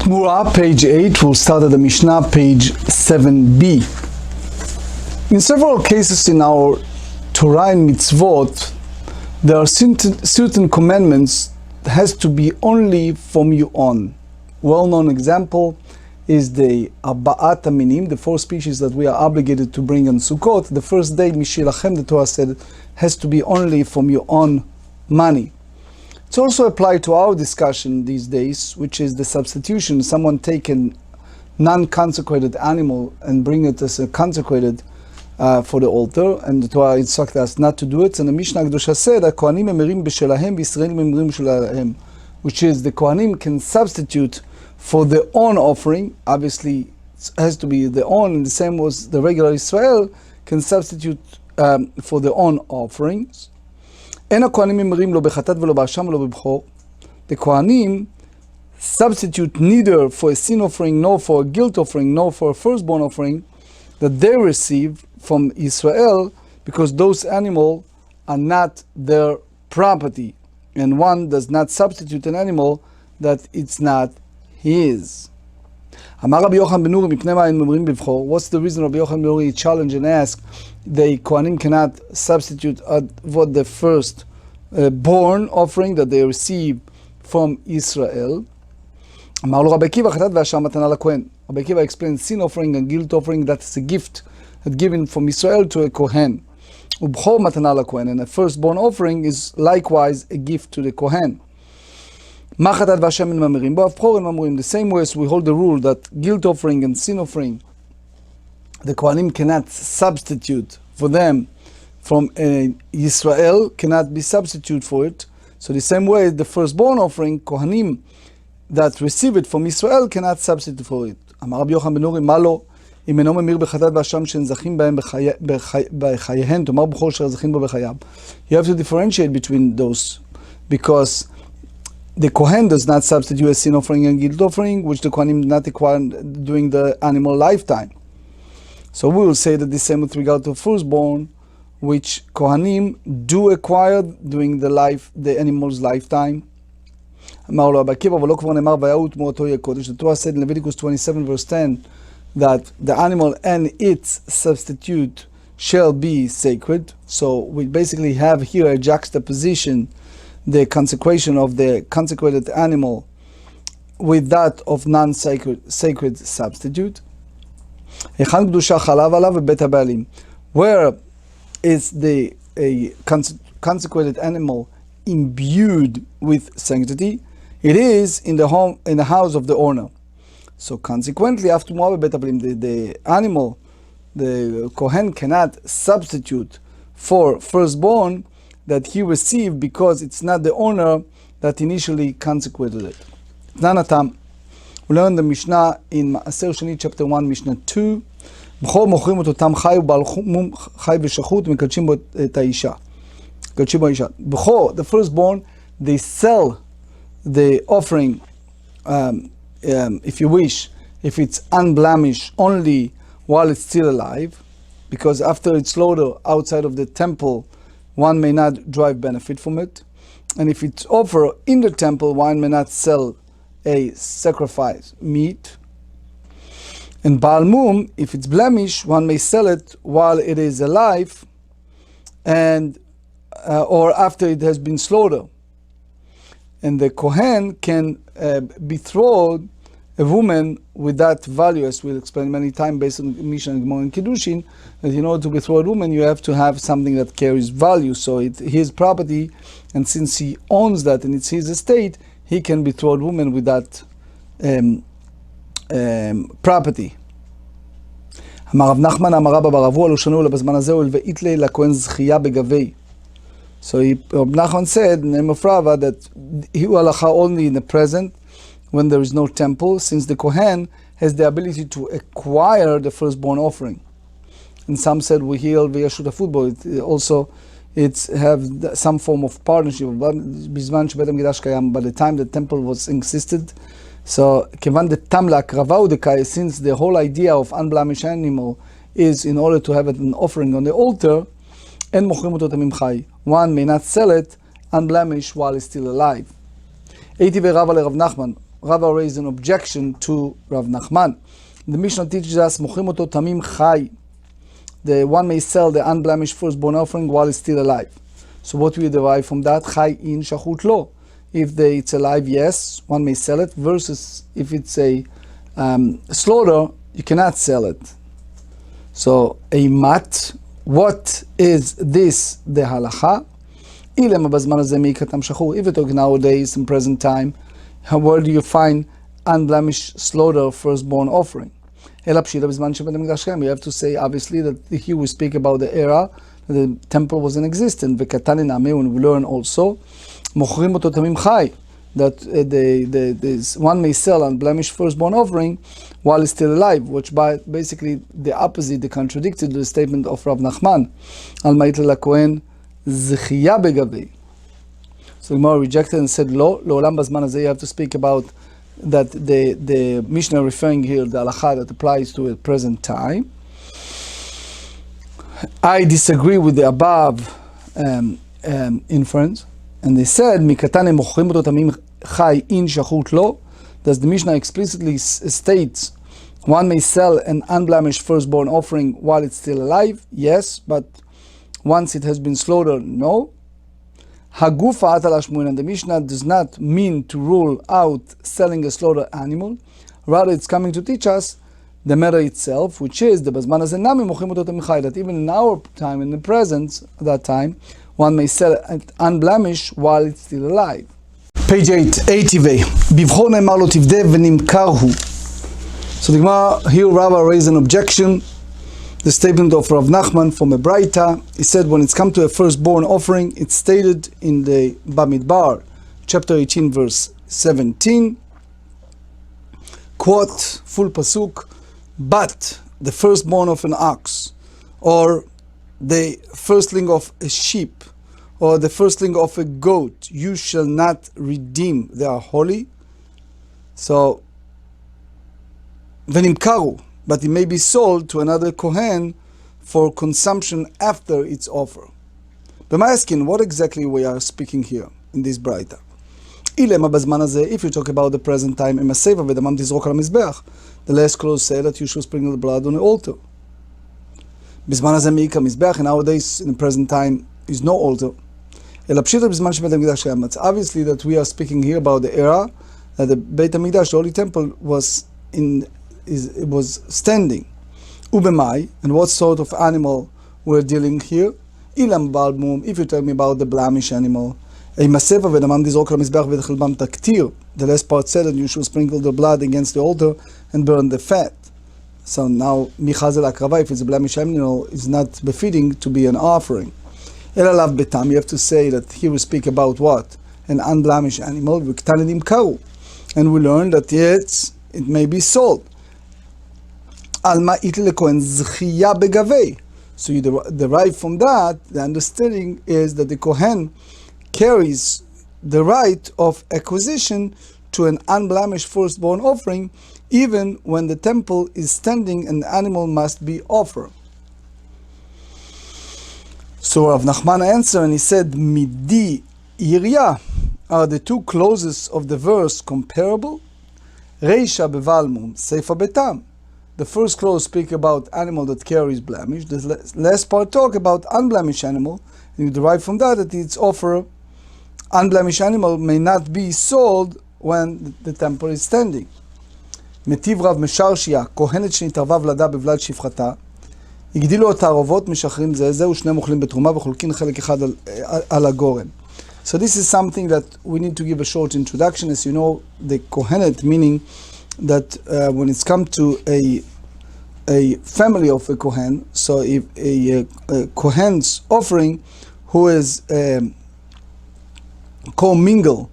Tmura, page 8, we'll start at the Mishnah, page 7b. In several cases in our Torah and Mitzvot, there are certain commandments that has to be only from you on. Well-known example is the Arba'at Aminim, the 4 species that we are obligated to bring on Sukkot. The first day, Mishilachem, the Torah said, has to be only from your own money. It's also applied to our discussion these days, which is the substitution. Someone take a non-consecrated animal and bring it as a consecrated for the altar, and the Torah instructs us not to do it. And the Mishnah Kedusha said, "Kohanim emerim b'shelahem, v'Yisrael emerim b'shelahem," which is the Kohanim can substitute for their own offering. Obviously, it has to be their own, and the same was the regular Israel can substitute for their own offerings. The Kohanim substitute neither for a sin offering, nor for a guilt offering, nor for a firstborn offering that they receive from Israel, because those animals are not their property, and one does not substitute an animal that it's not his. What's the reason Rabbi Yochanan ben Nuri challenged and asked the Kohanim cannot substitute what the first born offering that they receive from Israel? Rabbi Akiva explained sin offering and guilt offering, that is a gift given from Israel to a Kohen. And a firstborn offering is likewise a gift to the Kohen. The same way as we hold the rule that guilt offering and sin offering, the Kohanim cannot substitute for them from Israel, cannot be substitute for it. So the same way, the firstborn offering, Kohanim that receive it from Israel cannot substitute for it. אמר רבי יוחנן בן נורי, מה לא? אם אינו ממיר בחטאת ואשם שהן זכים בהם בחייהן, תאמר בכור אשר זכים בו בחייו. You have to differentiate between those, because the Kohen does not substitute a sin offering and guilt offering, which the Kohanim did not acquire during the animal lifetime. So we will say that the same with regard to firstborn, which Kohanim do acquire during the animal's lifetime. The Torah said in Leviticus 27 verse 10 that the animal and its substitute shall be sacred. So we basically have here a juxtaposition, the consecration of the consecrated animal with that of non-sacred substitute. Where is the consecrated animal imbued with sanctity? It is in the home, in the house of the owner. So consequently, after the animal, the Kohen cannot substitute for firstborn that he received, because it's not the owner that initially consecrated it. Nanatam. We learn the Mishnah in Maaser Sheni, chapter 1, Mishnah 2. B'chor mochrim אותו תם חי ובעל מום חי ושחוט ומקדשים בו את האישה. מקדשים בו האישה. B'chor, the firstborn, they sell the offering, if you wish, if it's unblemished, only while it's still alive, because after it's slaughtered outside of the temple, one may not derive benefit from it. And if it's offered in the temple, one may not sell a sacrifice meat. And Baal Mum, if it's blemished, one may sell it while it is alive, and or after it has been slaughtered. And the Kohen can betroth a woman with that value, as we'll explain many times based on Mishnah and Gemara and Kiddushin, that in order to betroth a woman, you have to have something that carries value. So it's his property, and since he owns that and it's his estate, he can betroth a woman with that property. אמר רב נחמן אמר רבא בר אבוה לא שנו אלא בזמן הזה ולבית לי לכהן זכייה בגבי. So Rab Nachman said in the name of Rava that he will halacha only in the present, when there is no temple, since the Kohen has the ability to acquire the firstborn offering. And some said we heal via shutafut, but also it's have some form of partnership. By the time the temple was existed, so kevan the tam la'akrava udekai, since the whole idea of unblemished animal is in order to have it an offering on the altar, and mochrim oto tamim chai, one may not sell it unblemished while it's still alive. Eiti ve'rava le Rav Nachman. Rava raised an objection to Rav Nachman. The Mishnah teaches us, Mochrim oto tamim chai. The one may sell the unblemished firstborn offering while it's still alive. So what we derive from that? Chai in shachut lo. If it's alive, yes, one may sell it, versus if it's a slaughter, you cannot sell it. So, a mat, what is this, the halacha? If you're talking nowadays, in present time, where do you find unblemished slaughter firstborn offering? You have to say, obviously, that here we speak about the era that the temple was in existence. And we learn also that one may sell unblemished firstborn offering while it's still alive, which by basically the opposite, the contradicted the statement of Rav Nachman. So the Gemara rejected and said, "Lo, le'olam bazman hazeh." You have to speak about that the Mishnah referring here the halacha that applies to a present time. I disagree with the above inference, and they said, "Mikatane mochrim oto tamim chai in shachut lo." Does the Mishnah explicitly states one may sell an unblemished firstborn offering while it's still alive? Yes, but once it has been slaughtered, no. Hagufa atalashmuin, and the Mishnah does not mean to rule out selling a slaughtered animal. Rather, it's coming to teach us the matter itself, which is the bazman hazenami mochrim oto tamim chai, that even in our time, in the present, at that time, one may sell it unblemished while it's still alive. Page 8, ATV. Bivcho ne'emar lo tivdeh v'nimkar hu. So the Gemara here, Rava raised an objection. The statement of Rav Nachman from a Braita. He said when it's come to a firstborn offering, it's stated in the Bamidbar, chapter 18, verse 17. Quote, full pasuk, but the firstborn of an ox, or the firstling of a sheep, or the firstling of a goat, you shall not redeem. They are holy. So, v'nimkaru, but it may be sold to another kohen for consumption after its offer. But I'm asking, what exactly we are speaking here in this Braita? If you talk about the present time, the last clause say that you should sprinkle the blood on the altar. Nowadays, in the present time, is no altar. It's obviously that we are speaking here about the era that the Beit HaMikdash, the Holy Temple, was standing. Ubemai, and what sort of animal we're dealing here? Ilam balmum, if you tell me about the blemish animal. The last part said that you should sprinkle the blood against the altar and burn the fat. So now, if it's a blemish animal, it's not befitting to be an offering. You have to say that here we speak about what? An unblemished animal. And we learn that yes, it may be sold. So you derive from that, the understanding is that the Kohen carries the right of acquisition to an unblemished firstborn offering, even when the temple is standing and the animal must be offered. So Rav Nachman answered and he said, Midi Irya, are the two clauses of the verse comparable? Reisha bevalmum, seifa betam. The first clause speaks about animal that carries blemish. The last part talk about unblemished animal. And you derive from that its offer, unblemished animal may not be sold when the temple is standing. Metiv Rav Mesharshia, kohenet שנתערבה ולדה בבלד שפחתה, הגדילו את הערבות, משחררים זה זה, ושניהם אוכלים בתרומה וחולקים חלק אחד על הגורן. So this is something that we need to give a short introduction. As you know, the kohenet, meaning that when it's come to a family of a kohen, so if a kohen's offering who is co-mingle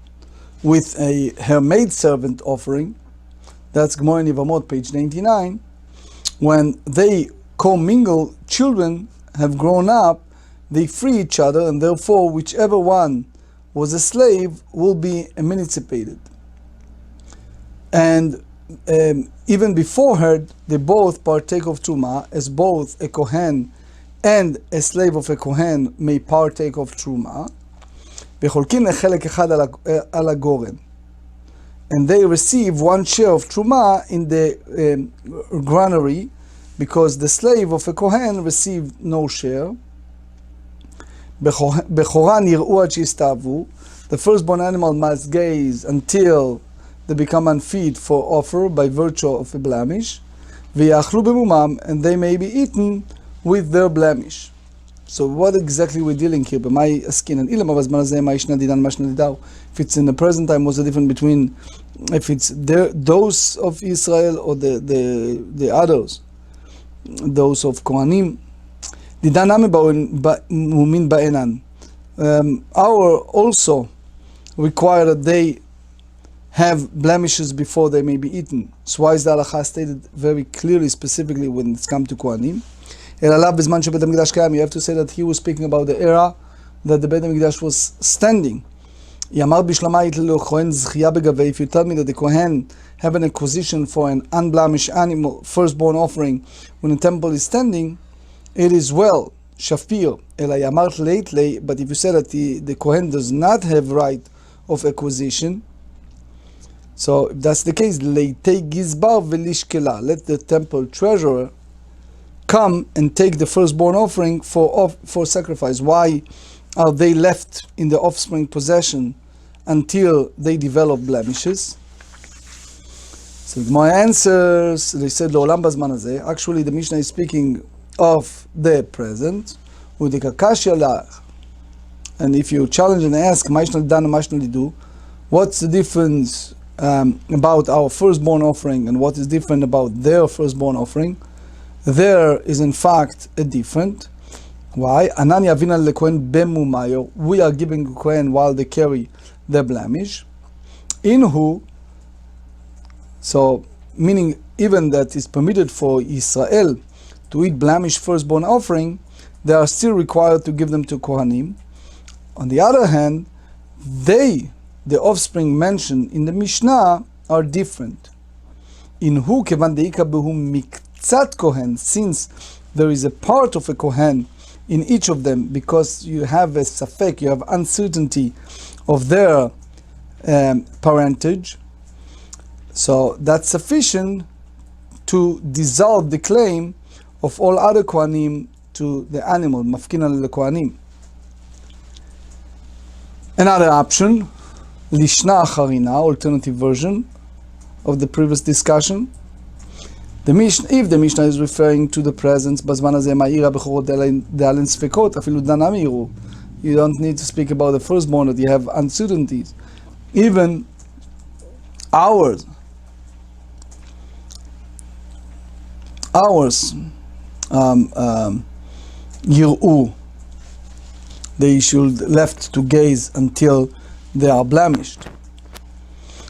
with her maidservant offering, that's Gemara in Yevamot, page 99, when they co-mingle, children have grown up, they free each other, and therefore whichever one was a slave will be emancipated. And even before her, they both partake of Truma, as both a Kohen and a slave of a Kohen may partake of Truma. and they receive one share of Truma in the granary, because the slave of a Kohen received no share. The firstborn animal must gaze until they become unfit for offer by virtue of a blemish. And they may be eaten with their blemish. So what exactly we're dealing here? If it's in the present time, what's the difference between if it's those of Israel or the others, those of Kohanim? Our also require that they have blemishes before they may be eaten. So why is the halacha stated very clearly, specifically when it's come to Kohanim? You have to say that he was speaking about the era that the Beit HaMikdash was standing. If you tell me that the Kohen have an acquisition for an unblemished animal, firstborn offering, when the temple is standing, it is well, shafir. But if you say that the Kohen does not have right of acquisition, so if that's the case, let the temple treasurer come and take the firstborn offering for sacrifice. Why are they left in the offspring possession until they develop blemishes? So my answers, they said, actually the Mishnah is speaking of the present. And if you challenge and ask, what's the difference about our firstborn offering and what is different about their firstborn offering? There is in fact a different. Why? We are giving Kohen while they carry the blemish. Inhu, so meaning even that it's permitted for Israel to eat blemish firstborn offering, they are still required to give them to Kohanim. On the other hand, the offspring mentioned in the Mishnah are different. Inhu kevan deika behu miktzat kohen, since there is a part of a kohen in each of them, because you have a safek, you have uncertainty of their parentage, so that's sufficient to dissolve the claim of all other kohanim to the animal, mafkinan le-kohanim. Another option, lishna acharina, alternative version of the previous discussion. If the Mishnah is referring to the presence, you don't need to speak about the firstborn, that you have uncertainties. Even ours, Yir'u, they should left to gaze until they are blemished.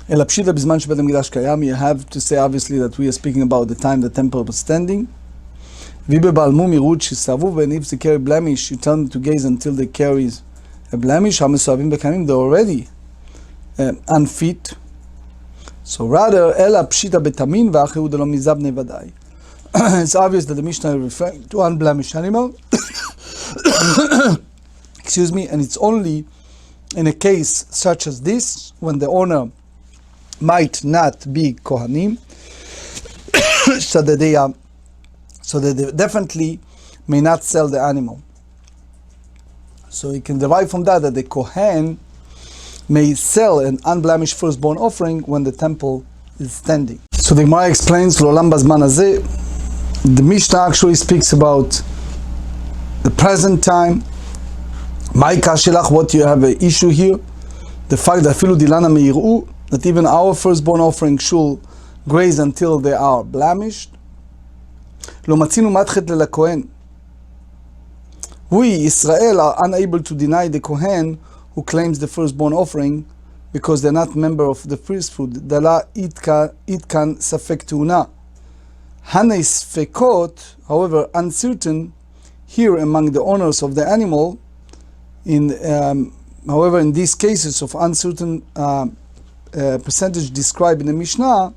You have to say obviously that we are speaking about the time the temple was standing. And if they carry blemish, you tell them to gaze until they carry a blemish. They're already unfit. So rather, it's obvious that the Mishnah is referring to unblemished animal. Excuse me, and it's only in a case such as this, when the owner might not be Kohanim, so that they definitely may not sell the animal. So you can derive from that the Kohen may sell an unblemished firstborn offering when the temple is standing. So the Gemara explains, the Mishnah actually speaks about the present time. What you have an issue here, the fact that that even our firstborn offering should graze until they are blemished. We, Israel, are unable to deny the Kohen who claims the firstborn offering because they're not member of the priesthood. Itkan safek tu'una. Hanes fekot, however, uncertain here among the owners of the animal. However, in these cases of uncertain percentage described in the Mishnah,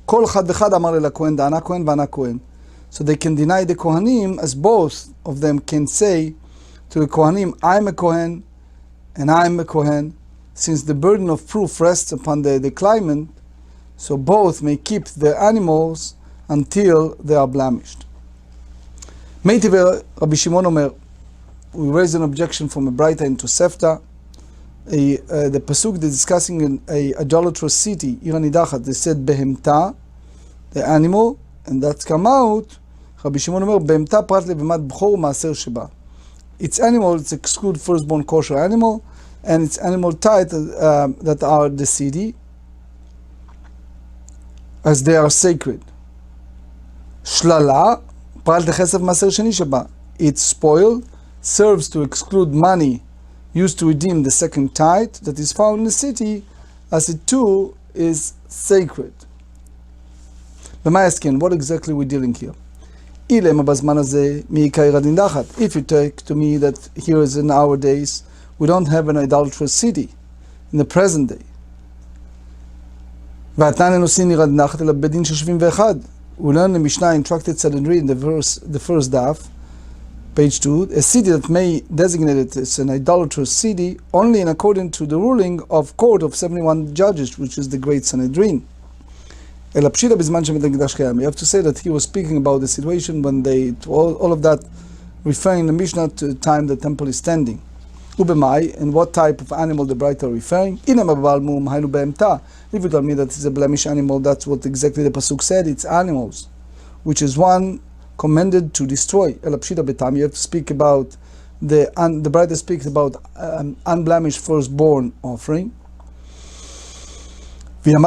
kol chad v'chad amar el kohen da'ana kohen v'ana kohen. So they can deny the Kohanim, as both of them can say to the Kohanim, I'm a Kohen and I'm a Kohen. Since the burden of proof rests upon the claimant, So both may keep their animals until they are blemished. Meitiv Rabbi Shimon Omer, we raise an objection from a Braita into Sefta. The pasuk discussing an idolatrous city, Ir Nidachat, they said behemta, the animal, and that's come out. Rabbi Shimon Omer, behemta prat levemat bchor maaser sheba. Its animal, it's exclude firstborn kosher animal, and its animal type that are the city, as they are sacred. Shlala, prat lechesef maaser sheni sheba. It's spoiled, serves to exclude money used to redeem the second tithe that is found in the city, as it too is sacred. What exactly are we dealing here? If you take to me that here is in our days, we don't have an idolatrous city in the present day. We learn the Mishnah in Tractate Temurah in the first daf, page 2, a city that may designate it as an idolatrous city only in accordance to the ruling of court of 71 judges, which is the great Sanhedrin. You have to say that he was speaking about the situation when all of that referring the Mishnah to the time the temple is standing. And what type of animal the Braita are referring? If you tell me that it's a blemish animal, that's what exactly the pasuk said, it's animals, which is one commanded to destroy. You have to speak about the Braita speaks about unblemished firstborn offering. If you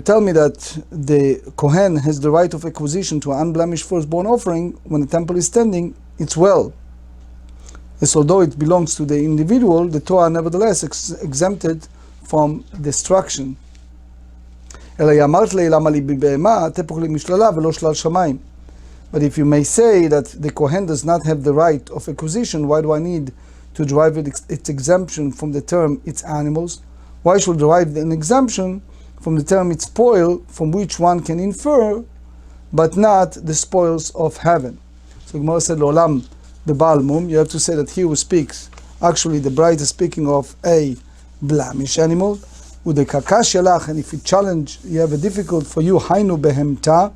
tell me that the Kohen has the right of acquisition to an unblemished firstborn offering when the temple is standing, it's well. As although it belongs to the individual, the Torah nevertheless exempted from destruction. But if you may say that the Kohen does not have the right of acquisition, why do I need to derive its exemption from the term its animals? Why should derive an exemption from the term its spoil, from which one can infer, but not the spoils of heaven? So Gemara said, L'olam bebalmum, you have to say that here who speaks, actually the Braita is speaking of a blemish animal. And if you challenge, you have a difficult for you, hainu behemta,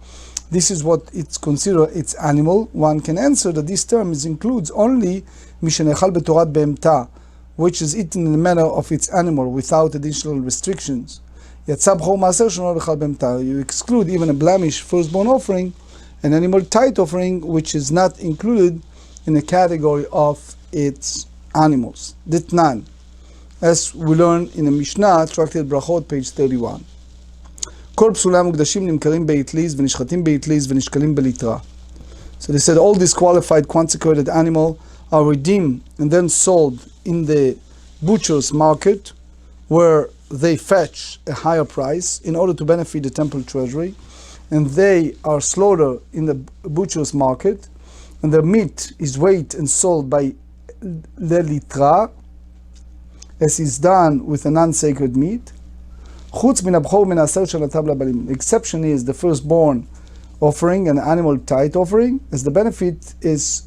this is what it's considered its animal. One can answer that this term includes only mishenechal betorat behemta, which is eaten in the manner of its animal without additional restrictions. You exclude even a blemish firstborn offering, an animal tithe offering, which is not included in the category of its animals. Ditnan, as we learn in the Mishnah, Tractate Brachot, page 31. כל פסולי המוקדשים נמכרים באטליז ונשחטים באטליז ונשקלים בליטרה. So they said all disqualified consecrated animal are redeemed and then sold in the butcher's market, where they fetch a higher price in order to benefit the temple treasury, and they are slaughtered in the butcher's market, and their meat is weighed and sold by lelitra, as is done with a non-sacred meat. The exception is the firstborn offering, an animal tithe offering, as the benefit is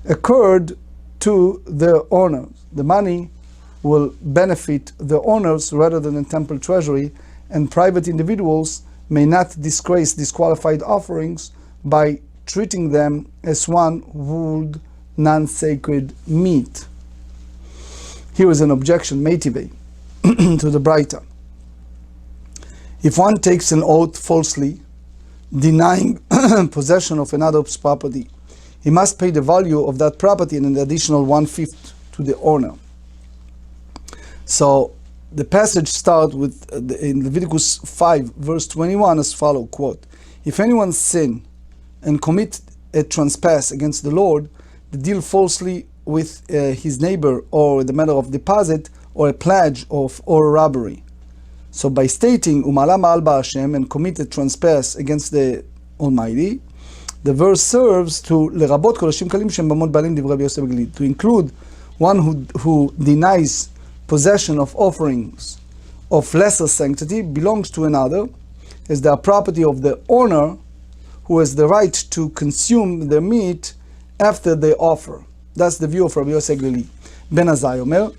occurred to their owners. The money will benefit the owners rather than the temple treasury, and private individuals may not disgrace disqualified offerings by treating them as one would non-sacred meat. Here is an objection, Meitive, to the Braita. If one takes an oath falsely, denying possession of another's property, he must pay the value of that property and an additional 1/5 to the owner. So the passage starts with in Leviticus 5 verse 21 as follows, quote, if anyone sin and commit a trespass against the Lord, the deal falsely with his neighbor, or the matter of deposit, or a pledge or robbery. So by stating Umala ma'al ba'Hashem and commit a trespass against the Almighty, the verse serves to lerabot Kodashim kalim shem bamot balim divrei Yosef Gilid, to include one who denies possession of offerings of lesser sanctity belongs to another, as they are property of the owner, who has the right to consume their meat after they offer. That's the view of Rabbi Yosef Glili. Ben Azai Omer,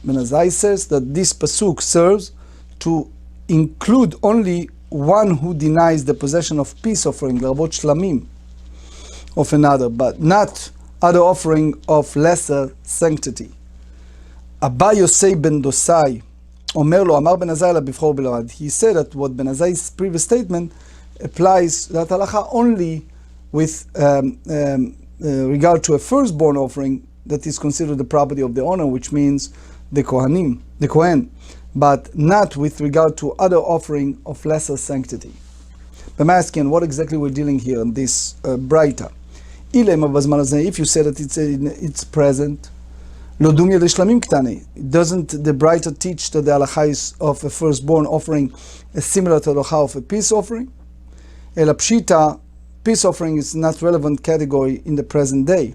Ben Azai says that this pasuk serves to include only one who denies the possession of peace offering, לרבות שלמים, of another, but not other offering of lesser sanctity. Abba Yosei ben Dosai, אומר לו, אמר בן עזאי לה בבחור בלבד. He said that what Ben Azai's previous statement applies that halacha only with regard to a firstborn offering that is considered the property of the owner, which means the Kohen, but not with regard to other offering of lesser sanctity. I'm asking what exactly we're dealing here in this braita. If you say that it's present, doesn't the braita teach that the halacha of a firstborn offering is similar to the halacha of a peace offering? Elapshita, peace offering is not relevant category in the present day.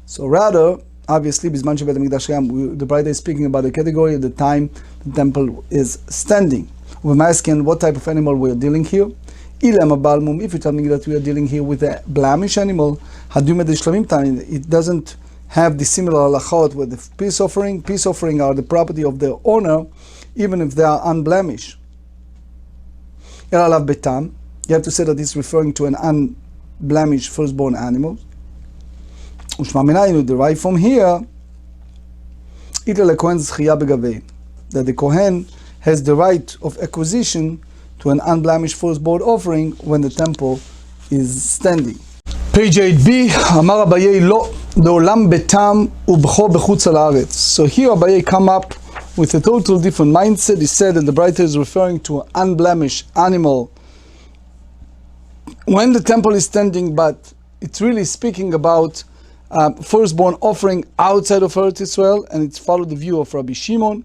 So rather, obviously, the braita is speaking about the category at the time the temple is standing. We're asking what type of animal we're dealing here. If you tell me that we are dealing here with a blemish animal, it doesn't have the similar halachot with the peace offering. Peace offering are the property of the owner, even if they are unblemished. You have to say that it's referring to an unblemished firstborn animal. Derived from here that the Kohen has the right of acquisition to an unblemished firstborn offering when the temple is standing. Page 8b, אמר אביי לא, לעולם ביתם ובכו בחוץ על הארץ. So here Abaye come up with a total different mindset. He said that the braita is referring to an unblemished animal when the temple is standing, but it's really speaking about firstborn offering outside of Eretz Israel, and it's followed the view of Rabbi Shimon.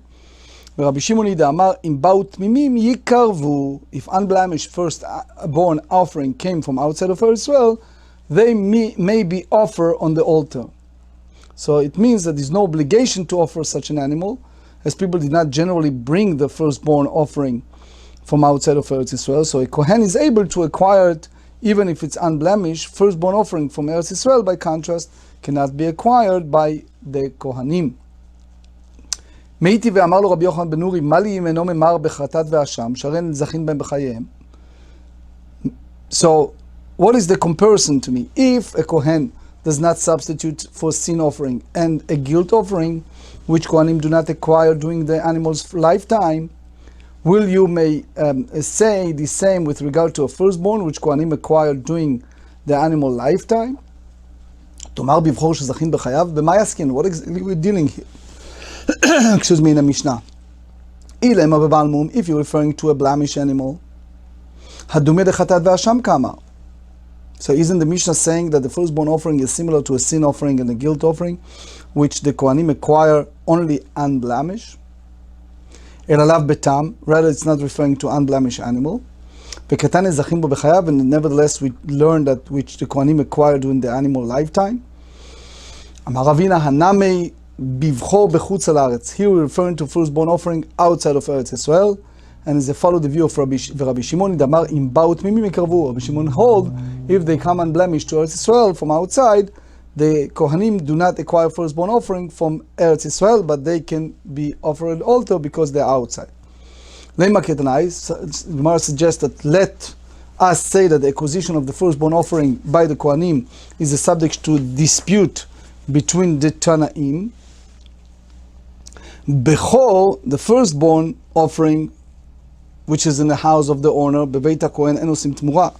Rabbi Shimon אמר, אם באו תמימים יקרבו, if unblemished firstborn offering came from outside of Eretz Israel, they may be offered on the altar. So it means that there's no obligation to offer such an animal, as people did not generally bring the firstborn offering from outside of Eretz Israel. So a Kohen is able to acquire it even if it's unblemished. Firstborn offering from Eretz Israel, by contrast, cannot be acquired by the Kohanim. מאיתי ואמר לו רבי יוחנן בן נורי, מה לי אם אינו ממר בחטאת ואשם, שהרי זכין בהם בחייהם. So, what is the comparison to me? If a Kohen does not substitute for sin offering and a guilt offering, which Kohanim do not acquire during the animal's lifetime, will you say the same with regard to a firstborn, which Kohanim acquired during the animal lifetime? תאמר בבחור שזכין בחייו, במה יסכין? What exactly we're dealing here? Excuse me, in the Mishnah. If you're referring to a blemish animal, hadumeh dechatat ve'asham kama. So isn't the Mishnah saying that the firstborn offering is similar to a sin offering and a guilt offering, which the Kohanim acquire only unblemished? Elalav betam, rather it's not referring to unblemished animal. Vekatan zachim bo b'chayav, and nevertheless we learn that which the Kohanim acquired during the animal lifetime. Amar Ravina hanamei bivcho bechutz haaretz. Here we're referring to firstborn offering outside of Eretz Israel, and as they follow the view of Rabbi Shimon, damar im baut mimim ikarvu. Rabbi Shimon hold, if they come unblemished to Eretz Israel from outside, the Kohanim do not acquire firstborn offering from Eretz Israel, but they can be offered altar because they're outside. The Gemara suggests that let us say that the acquisition of the firstborn offering by the Kohanim is a subject to dispute between the Tanaim. Bechor, the firstborn offering, which is in the house of the owner, bebeit hakohen en osim Tamura.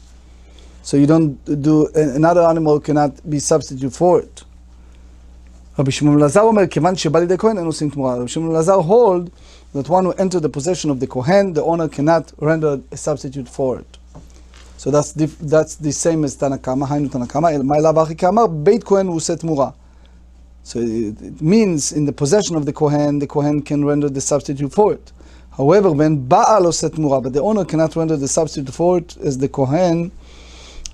So you don't do, another animal cannot be substitute for it. Rabbi Shimon Lazar omer, kevan sheba lidei kohen en osim Tamura. Rabbi Shimon Lazar hold that one who entered the possession of the kohen, the owner cannot render a substitute for it. So that's the same as Tanakama, Hainu Tanakama, my lavachi kamar, beit kohen uset Tamura. So it means in the possession of the kohen can render the substitute for it. However, when Ba'al oset Tamura, but the owner cannot render the substitute for it as the kohen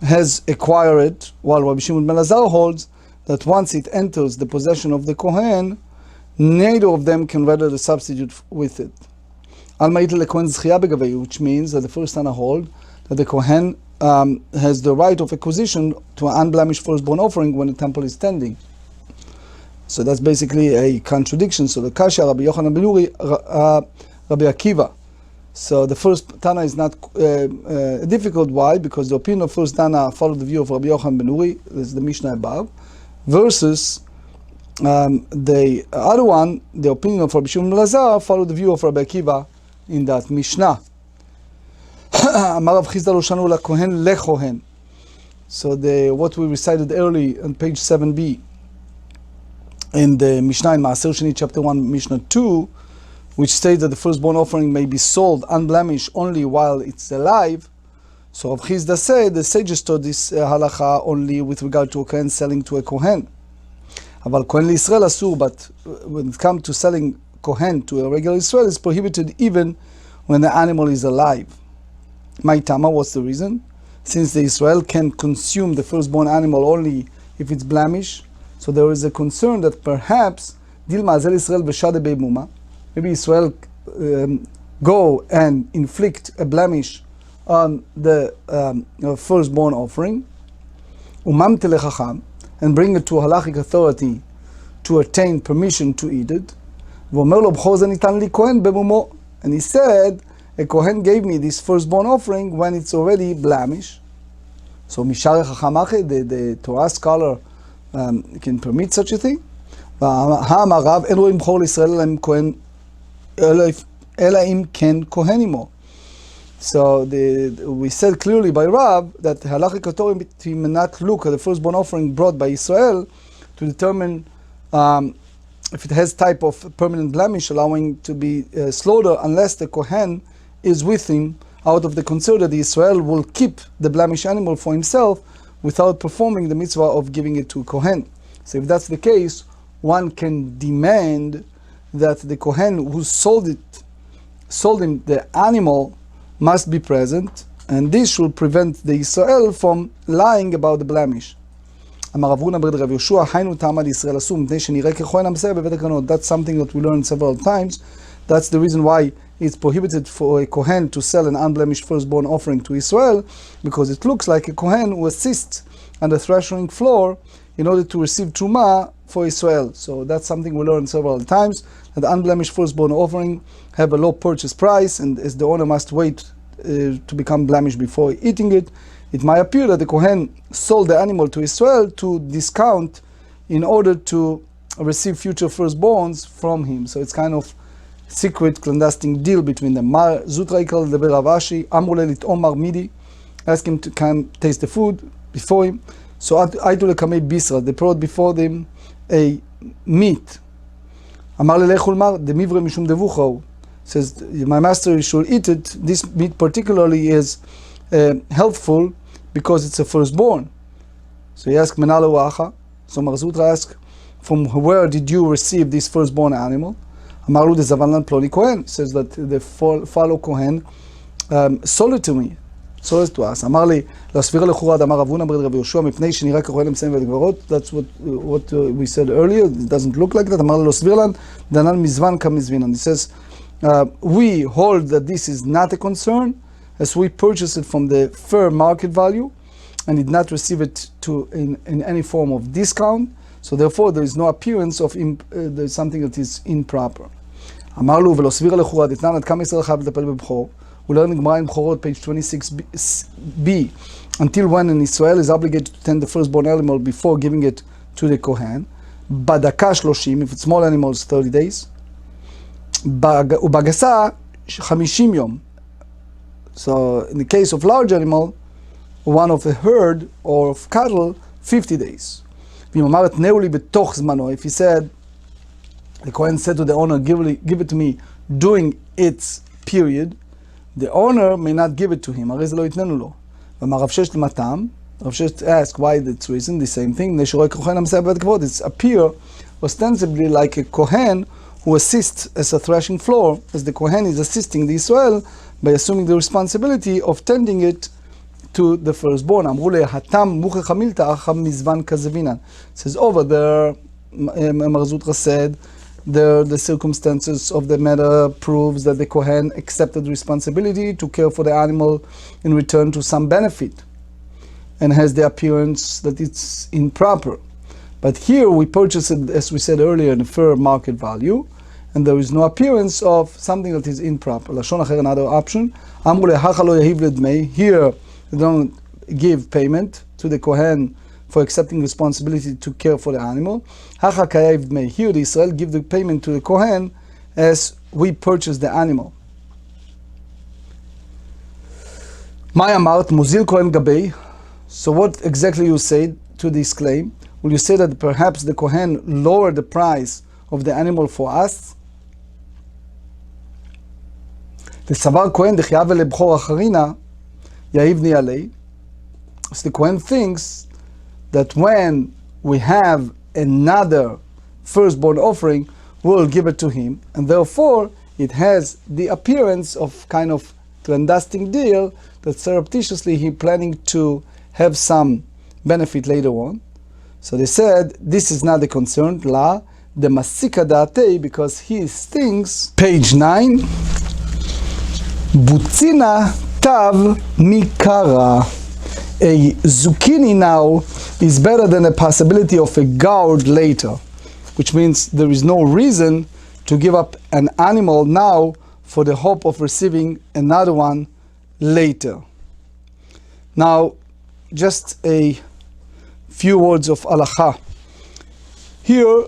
has acquired it, while Rabbi Shimon ben Lazar holds that once it enters the possession of the kohen, neither of them can render the substitute with it. Which means that the first Tana hold that the kohen has the right of acquisition to an unblemished firstborn offering when the temple is standing. So that's basically a contradiction. So the Kasha, Rabbi Yochanan ben Nuri, Rabbi Akiva, So the first Tana is not difficult. Why? Because the opinion of first Tana followed the view of Rabbi Yochanan ben Uri, this is the Mishnah above, versus the other one, the opinion of Rabbi Shimon ben Lazar, followed the view of Rabbi Akiva in that Mishnah. Amar Rav Chizda lo shanu lakohen lekohen. So what we recited early on page 7b in the Mishnah in Maaser Sheni chapter 1 Mishnah 2, which states that the firstborn offering may be sold unblemished only while it's alive. So Rav Chizda said the sages taught this halacha only with regard to a kohen selling to a kohen. Aval kohen liYisrael asur, but when it comes to selling kohen to a regular Israel, it's prohibited even when the animal is alive. Maitama, what's the reason? Since the Israel can consume the firstborn animal only if it's blemished, so there is a concern that perhaps Dilma Azel Israel Beshade Beimuma, maybe Israel go and inflict a blemish on the firstborn offering, Umam Telechacham, and bring it to a halachic authority to attain permission to eat it. And he said, a kohen gave me this firstborn offering when it's already blemished. So Mishare Chachamache, the Torah scholar, can permit such a thing. So we said clearly by Rav that the halachic authority may not look at the firstborn offering brought by Israel to determine if it has type of permanent blemish allowing to be slaughtered unless the kohen is with him, out of the concern that the Israel will keep the blemished animal for himself without performing the mitzvah of giving it to a kohen. So if that's the case, one can demand that the kohen who sold him the animal must be present, and this will prevent the Israel from lying about the blemish. That's something that we learned several times. That's the reason why it's prohibited for a kohen to sell an unblemished firstborn offering to Israel, because it looks like a kohen who assists on the threshing floor in order to receive truma for Israel. So that's something we learned several times, that the unblemished firstborn offering have a low purchase price, and as the owner must wait to become blemished before eating it, it might appear that the kohen sold the animal to Israel to discount in order to receive future firstborns from him. So it's kind of secret clandestine deal between them. Mar Zutraikal the Beravashi, Amulelit Omar Midi, ask him to come taste the food before him. So Aitul Kamei Bisra, they brought before them a meat. Amar Lelechul Mar, the Mivre Mishum Devucho, says, my master, you should eat it. This meat particularly is helpful because it's a firstborn. So he asked, Menalo Acha. So Mar Zutra asked, from where did you receive this firstborn animal? Amaru de Zavanlan Ploni Kohen, says that the fellow Kohen sold it to me, sold it to us. Amar li Lasvira lechurad Amar Avuna Bred Rabbi Yoshua mipnei shenira kohen mesem v'dgvarot. That's what we said earlier. It doesn't look like that. Amar li Lasvirlan danan mizvan kamizvinan. He says we hold that this is not a concern, as we purchased it from the fair market value and did not receive it in any form of discount. So therefore, there is no appearance of there's something that is improper. Amarlu v'lo svira lechurad etnan ad kam Yisrael chayav leטפל בבכור. We learn in Gemara in Bechorot, page 26b, until when an Israel is obligated to tend the firstborn animal before giving it to the Kohen. Badaka 30, if it's small animals, 30 days. Ubagasa 50 yom. So in the case of large animal, one of a herd or of cattle, 50 days. If he said, the Kohen said to the owner, give it to me during its period, the owner may not give it to him. Rav Shesh asked why that's reason, the same thing. It's appear ostensibly like a Kohen who assists as a threshing floor, as the Kohen is assisting the Israel by assuming the responsibility of tending it to the firstborn. Says over there, Marzutra said, the circumstances of the matter proves that the Kohen accepted responsibility to care for the animal in return to some benefit, and has the appearance that it's improper. But here we purchase it, as we said earlier, in a fair market value, and there is no appearance of something that is improper. Lashon acher, another option. Amru lehacha lo yahiv ledmei. Here, they don't give payment to the Kohen for accepting responsibility to care for the animal. Hacha kayav dmei. Here, the Israel give the payment to the Kohen as we purchase the animal. Maya mart muzil Kohen gabei. So what exactly you say to this claim? Will you say that perhaps the Kohen lowered the price of the animal for us? The Savar Kohen dechiyav lebchor acharina yahivni alei. So the Kohen thinks that when we have another firstborn offering, we'll give it to him, and therefore it has the appearance of kind of clandestine deal that surreptitiously he planning to have some benefit later on. So they said this is not the concern, la the masika da'atei, because he thinks, page 9, butzina tav mikara. A zucchini now is better than a possibility of a gourd later, which means there is no reason to give up an animal now for the hope of receiving another one later. Now, just a few words of halacha. Here,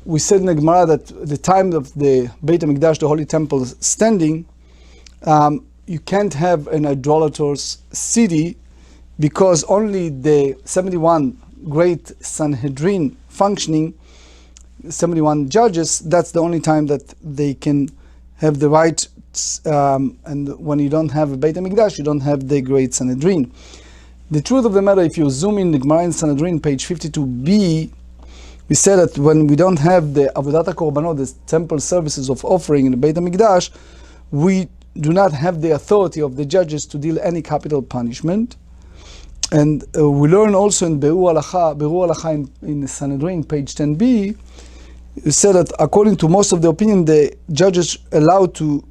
we said in the Gemara that at the time of the Beit HaMikdash, the Holy Temple standing, you can't have an idolatrous city, because only the 71 great Sanhedrin functioning, 71 judges, that's the only time that they can have the right, and when you don't have a Beit HaMikdash, you don't have the great Sanhedrin. The truth of the matter, if you zoom in the Gemara in Sanhedrin, page 52b, we said that when we don't have the Avodat HaKorbanot, the temple services of offering in the Beit HaMikdash, we do not have the authority of the judges to deal any capital punishment. And we learn also in Be'ur Halacha in Sanhedrin, page 10b, it said that according to most of the opinion, the judges allowed to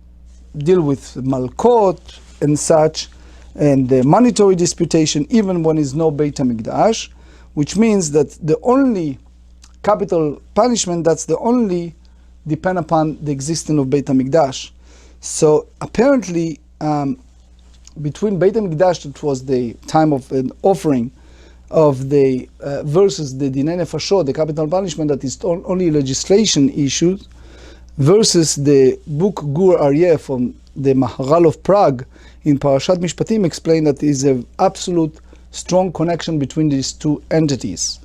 deal with malkot and such, and the monetary disputation, even when is no Beit HaMikdash, which means that the only capital punishment, that's the only depend upon the existence of Beit HaMikdash. So apparently, between Beit HaMikdash, that was the time of an offering of the versus the Dinei Nefashot, the capital punishment that is only legislation issued, versus the book Gur Aryeh from the Maharal of Prague in Parashat Mishpatim explained that there is an absolute strong connection between these two entities,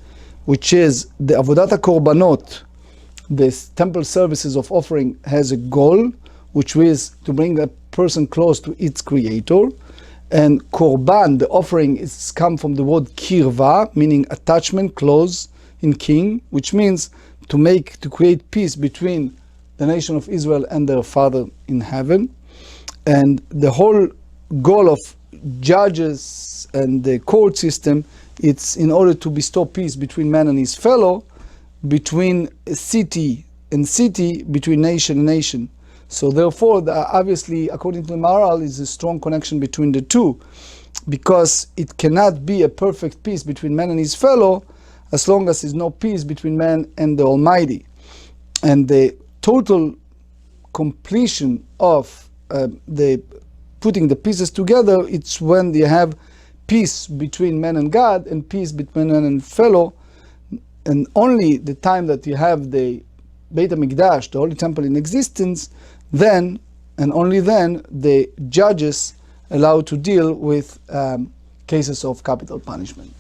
which is the Avodat HaKorbanot, the temple services of offering, has a goal, which is to bring a person close to its creator, and Korban, the offering, is come from the word kirva, meaning attachment, close in king, which means to create peace between the nation of Israel and their Father in heaven. And the whole goal of judges and the court system, it's in order to bestow peace between man and his fellow, between city and city, between nation and nation. So therefore, obviously, according to the Maharal, is a strong connection between the two, because it cannot be a perfect peace between man and his fellow as long as there's no peace between man and the Almighty. And the total completion of the putting the pieces together, it's when you have peace between man and God and peace between man and fellow, and only the time that you have the Beit HaMikdash, the Holy Temple in existence, then and only then the judges allowed to deal with cases of capital punishment.